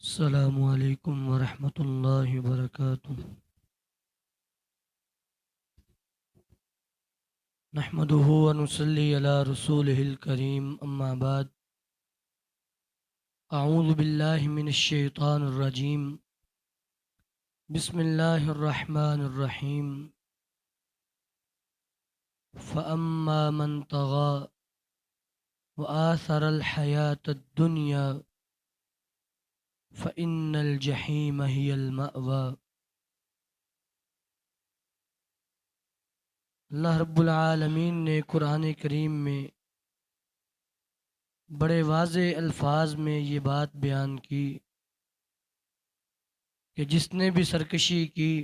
السلام علیکم ورحمۃ اللہ وبرکاتہ۔ نحمده ونصلی علی رسولہ الکریم، اما بعد۔ اعوذ باللہ من الشیطان الرجیم، بسم اللہ الرحمن الرحیم۔ فاما من طغى وآثر الحیاة الدنیا فإن الجحیم ہی المأوی۔ اللہ رب العالمین نے قرآن کریم میں بڑے واضح الفاظ میں یہ بات بیان کی کہ جس نے بھی سرکشی کی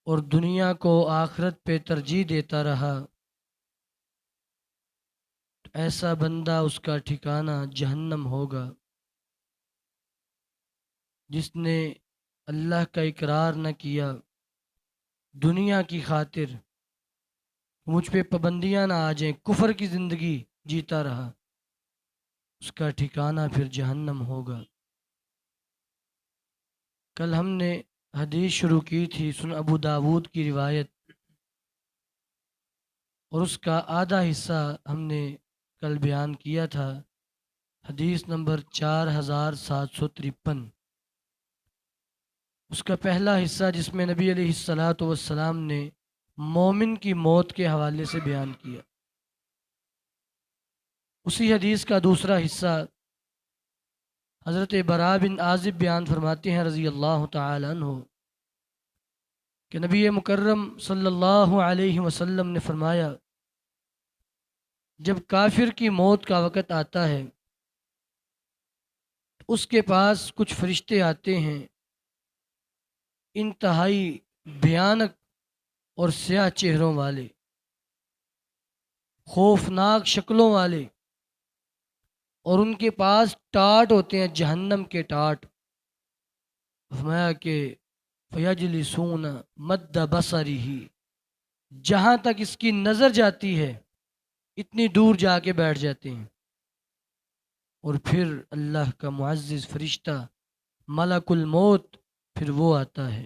اور دنیا کو آخرت پہ ترجیح دیتا رہا تو ایسا بندہ اس کا ٹھکانہ جہنم ہوگا۔ جس نے اللہ کا اقرار نہ کیا دنیا کی خاطر، مجھ پہ پابندیاں نہ آ جائیں، کفر کی زندگی جیتا رہا، اس کا ٹھکانہ پھر جہنم ہوگا۔ کل ہم نے حدیث شروع کی تھی سن ابو داود کی روایت، اور اس کا آدھا حصہ ہم نے کل بیان کیا تھا، حدیث نمبر 4753۔ اس کا پہلا حصہ جس میں نبی علیہ الصلاۃ والسلام نے مومن کی موت کے حوالے سے بیان کیا، اسی حدیث کا دوسرا حصہ حضرت براء بن عازب بیان فرماتے ہیں رضی اللہ تعالی عنہ کہ نبی مکرم صلی اللہ علیہ وسلم نے فرمایا، جب کافر کی موت کا وقت آتا ہے اس کے پاس کچھ فرشتے آتے ہیں، انتہائی بھیانک اور سیاہ چہروں والے، خوفناک شکلوں والے، اور ان کے پاس ٹاٹ ہوتے ہیں، جہنم کے ٹاٹ۔ فرمایا کہ فیجلسون مد بصرہ، جہاں تک اس کی نظر جاتی ہے اتنی دور جا کے بیٹھ جاتے ہیں، اور پھر اللہ کا معزز فرشتہ ملک الموت پھر وہ آتا ہے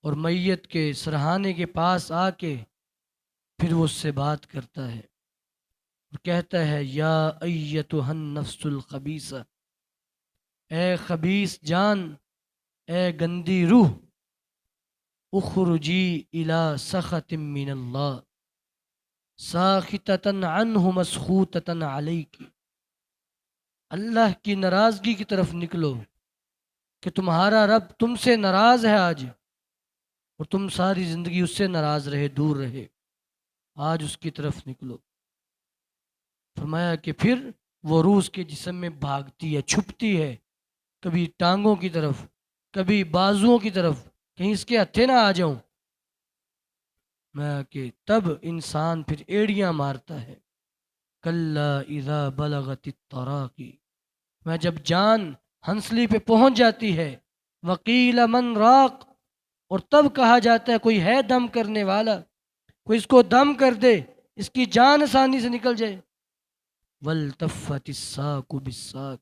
اور میت کے سرہانے کے پاس آ کے پھر وہ اس سے بات کرتا ہے اور کہتا ہے، یا ایتھا النفس الخبیثہ، اے خبیث جان، اے گندی روح، اخرجی الی سخط من اللہ ساخطۃ عنہ مسخوطۃ علیک، اللہ کی ناراضگی کی طرف نکلو کہ تمہارا رب تم سے ناراض ہے آج، اور تم ساری زندگی اس سے ناراض رہے، دور رہے، آج اس کی طرف نکلو۔ فرمایا کہ پھر وہ روح اس کے جسم میں بھاگتی ہے، چھپتی ہے، کبھی ٹانگوں کی طرف، کبھی بازوؤں کی طرف، کہیں اس کے ہتھے نہ آ جاؤں۔ میں کہ تب انسان پھر ایڑیاں مارتا ہے، کلا اذا بلغت التراقی، میں جب جان ہنسلی پہ پہنچ جاتی ہے، وقیل من راق، اور تب کہا جاتا ہے کوئی ہے دم کرنے والا، کوئی اس کو دم کر دے، اس کی جان آسانی سے نکل جائے۔ والتفت الساق بالساق،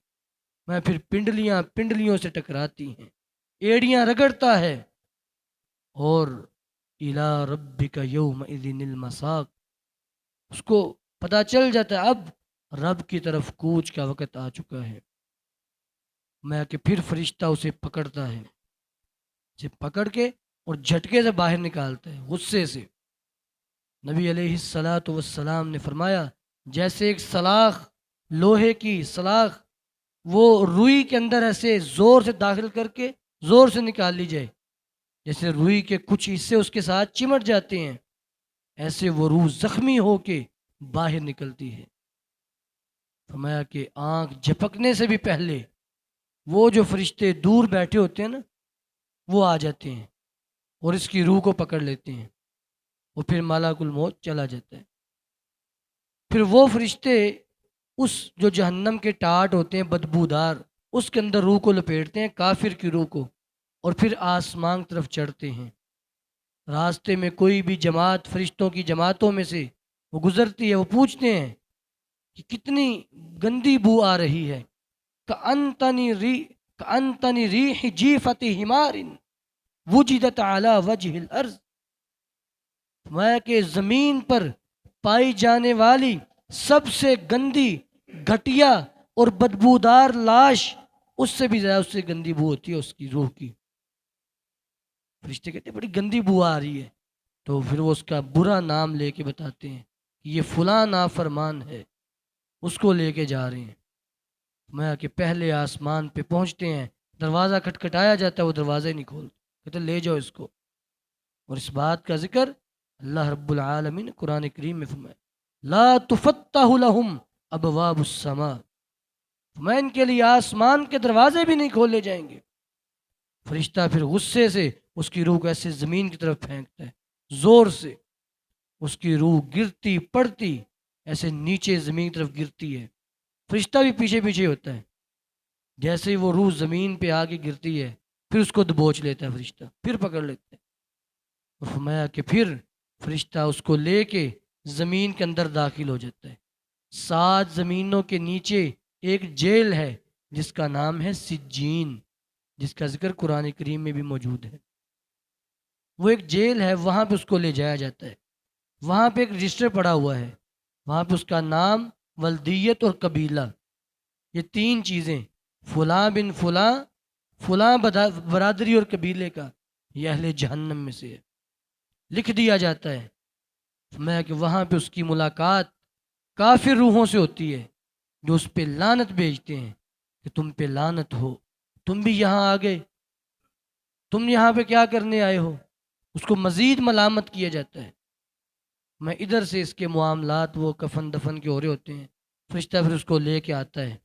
میں پھر پنڈلیاں پنڈلیوں سے ٹکراتی ہیں، ایڑیاں رگڑتا ہے، اور الی ربک یومئذ المساق، اس کو پتہ چل جاتا ہے اب رب کی طرف کوچ کا وقت آ چکا ہے۔ میں کہ پھر فرشتہ اسے پکڑتا ہے، اسے پکڑ کے اور جھٹکے سے باہر نکالتا ہے، غصے سے۔ نبی علیہ الصلاۃ والسلام نے فرمایا، جیسے ایک سلاخ، لوہے کی سلاخ، وہ روئی کے اندر ایسے زور سے داخل کر کے زور سے نکال لی جائے، جیسے روئی کے کچھ حصے اس کے ساتھ چمٹ جاتے ہیں، ایسے وہ روح زخمی ہو کے باہر نکلتی ہے۔ فرمایا کہ آنکھ جھپکنے سے بھی پہلے وہ جو فرشتے دور بیٹھے ہوتے ہیں نا، وہ آ جاتے ہیں اور اس کی روح کو پکڑ لیتے ہیں، اور پھر ملک الموت چلا جاتا ہے۔ پھر وہ فرشتے اس جو جہنم کے ٹاٹ ہوتے ہیں بدبودار، اس کے اندر روح کو لپیٹتے ہیں، کافر کی روح کو، اور پھر آسمان کی طرف چڑھتے ہیں۔ راستے میں کوئی بھی جماعت فرشتوں کی جماعتوں میں سے وہ گزرتی ہے، وہ پوچھتے ہیں کہ کتنی گندی بو آ رہی ہے، کأنتنی ریح جیفت حمار وجدت علی وجہ الارض، میں کہ زمین پر پائی جانے والی سب سے گندی، گھٹیا اور بدبودار لاش اس سے بھی زیادہ اس سے گندی بو ہوتی ہے اس کی روح کی۔ فرشتے کہتے ہیں بڑی گندی بو آ رہی ہے، تو پھر وہ اس کا برا نام لے کے بتاتے ہیں کہ یہ فلاں نافرمان ہے، اس کو لے کے جا رہے ہیں۔ میں کہ پہلے آسمان پہ پہنچتے ہیں، دروازہ کھٹکھٹایا جاتا ہے، وہ دروازہ ہی نہیں کھولتے، کہتے لے جاؤ اس کو۔ اور اس بات کا ذکر اللہ رب العالمین نے قرآن کریم میں فرمایا، لا تفتح لہم ابواب السماء، میں ان کے لیے آسمان کے دروازے بھی نہیں کھولے جائیں گے۔ فرشتہ پھر غصے سے اس کی روح کو ایسے زمین کی طرف پھینکتا ہے، زور سے اس کی روح گرتی پڑتی ایسے نیچے زمین کی طرف گرتی ہے، فرشتہ بھی پیچھے پیچھے ہوتا ہے۔ جیسے ہی وہ روح زمین پہ آ کے گرتی ہے، پھر اس کو دبوچ لیتا ہے فرشتہ، پھر پکڑ لیتا ہے۔ اور فرمایا کہ پھر فرشتہ اس کو لے کے زمین کے اندر داخل ہو جاتا ہے۔ 7 زمینوں کے نیچے ایک جیل ہے جس کا نام ہے سجین، جس کا ذکر قرآن کریم میں بھی موجود ہے۔ وہ ایک جیل ہے، وہاں پہ اس کو لے جایا جاتا ہے۔ وہاں پہ ایک رجسٹر پڑا ہوا ہے، وہاں پہ اس کا نام، ولدیت اور قبیلہ، یہ 3 چیزیں، فلاں بن فلاں، فلاں برادری اور قبیلے کا، یہ اہل جہنم میں سے ہے، لکھ دیا جاتا ہے۔ میں کہ وہاں پہ اس کی ملاقات کافر روحوں سے ہوتی ہے جو اس پہ لعنت بھیجتے ہیں کہ تم پہ لعنت ہو، تم بھی یہاں آ گئے، تم یہاں پہ کیا کرنے آئے ہو۔ اس کو مزید ملامت کیا جاتا ہے۔ میں ادھر سے اس کے معاملات وہ کفن دفن کے ہو رہے ہوتے ہیں، فرشتہ پھر اس کو لے کے آتا ہے،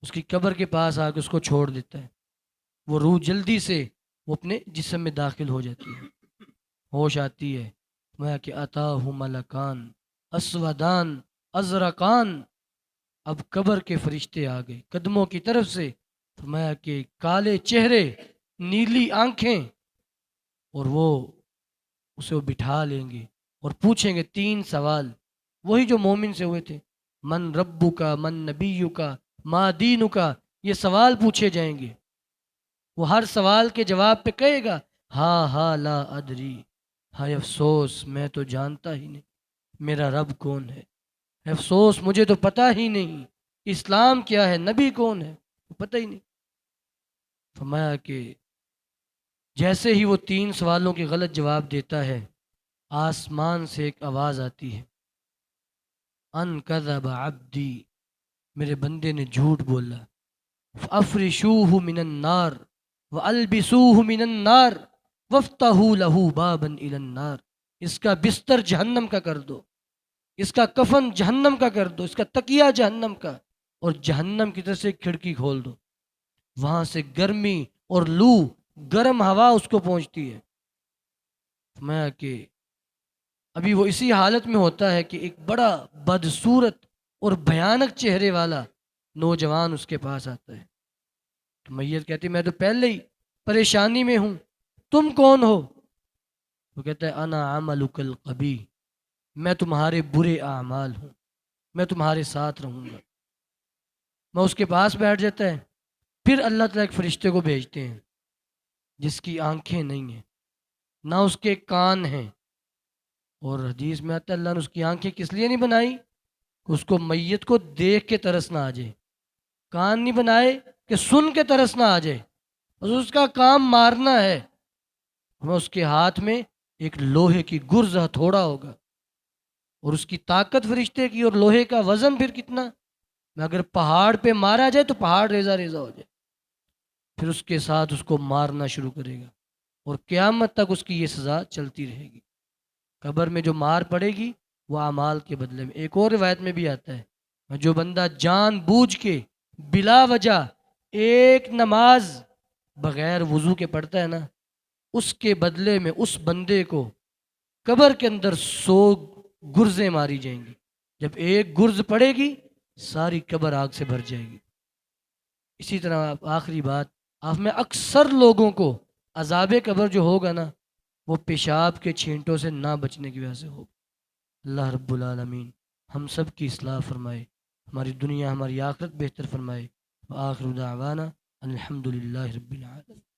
اس کی قبر کے پاس آ کے اس کو چھوڑ دیتا ہے۔ وہ روح جلدی سے وہ اپنے جسم میں داخل ہو جاتی ہے، ہوش آتی ہے۔ میں کہ اتاہ ملکان اسودان ازرقان، اب قبر کے فرشتے آ گئے قدموں کی طرف سے، فرمایا کہ کالے چہرے، نیلی آنکھیں، اور وہ اسے بٹھا لیں گے اور پوچھیں گے 3 سوال، وہی جو مومن سے ہوئے تھے، من ربو کا، من نبیو کا، ما دینو کا، یہ سوال پوچھے جائیں گے۔ وہ ہر سوال کے جواب پہ کہے گا ہاں ہاں لا ادری، ہائے افسوس میں تو جانتا ہی نہیں میرا رب کون ہے، افسوس مجھے تو پتہ ہی نہیں اسلام کیا ہے، نبی کون ہے، پتہ ہی نہیں۔ فرمایا کہ جیسے ہی وہ 3 سوالوں کے غلط جواب دیتا ہے، آسمان سے ایک آواز آتی ہے، ان کذب عبدی، میرے بندے نے جھوٹ بولا، فافرشوہ من النار والبسوہ من النار وافتحوا لہ بابا الی النار، اس کا بستر جہنم کا کر دو، اس کا کفن جہنم کا کر دو، اس کا تکیہ جہنم کا، اور جہنم کی طرف سے ایک کھڑکی کھول دو، وہاں سے گرمی اور لو، گرم ہوا اس کو پہنچتی ہے۔ میں کہ ابھی وہ اسی حالت میں ہوتا ہے کہ ایک بڑا بدصورت اور بھیانک چہرے والا نوجوان اس کے پاس آتا ہے۔ تو میت کہتی میں تو پہلے ہی پریشانی میں ہوں، تم کون ہو؟ وہ کہتا ہے انا عملک القبیح، میں تمہارے برے اعمال ہوں، میں تمہارے ساتھ رہوں گا۔ میں اس کے پاس بیٹھ جاتا ہے، پھر اللہ تعالیٰ ایک فرشتے کو بھیجتے ہیں جس کی آنکھیں نہیں ہیں، نہ اس کے کان ہیں، اور حدیث میں آتا ہے اللہ نے اس کی آنکھیں کس لیے نہیں بنائی کہ اس کو میت کو دیکھ کے ترس نہ آ جائے، کان نہیں بنائے کہ سن کے ترس نہ آ جائے، بس اس کا کام مارنا ہے۔ ہمیں اس کے ہاتھ میں ایک لوہے کی گرز ہتھوڑا ہوگا، اور اس کی طاقت فرشتے کی، اور لوہے کا وزن پھر کتنا، اگر پہاڑ پہ مارا جائے تو پہاڑ ریزہ ریزہ ہو جائے، پھر اس کے ساتھ اس کو مارنا شروع کرے گا، اور قیامت تک اس کی یہ سزا چلتی رہے گی۔ قبر میں جو مار پڑے گی وہ اعمال کے بدلے میں۔ ایک اور روایت میں بھی آتا ہے جو بندہ جان بوجھ کے بلا وجہ ایک نماز بغیر وضو کے پڑھتا ہے نا، اس کے بدلے میں اس بندے کو قبر کے اندر 100 گرزیں ماری جائیں گی۔ جب ایک گرز پڑے گی ساری قبر آگ سے بھر جائے گی۔ اسی طرح آخری بات، آپ میں اکثر لوگوں کو عذاب قبر جو ہوگا نا، وہ پیشاب کے چھینٹوں سے نہ بچنے کی وجہ سے ہوگا۔ اللہ رب العالمین ہم سب کی اصلاح فرمائے، ہماری دنیا ہماری آخرت بہتر فرمائے۔ وآخر دعوانا الحمد للہ رب العالمین.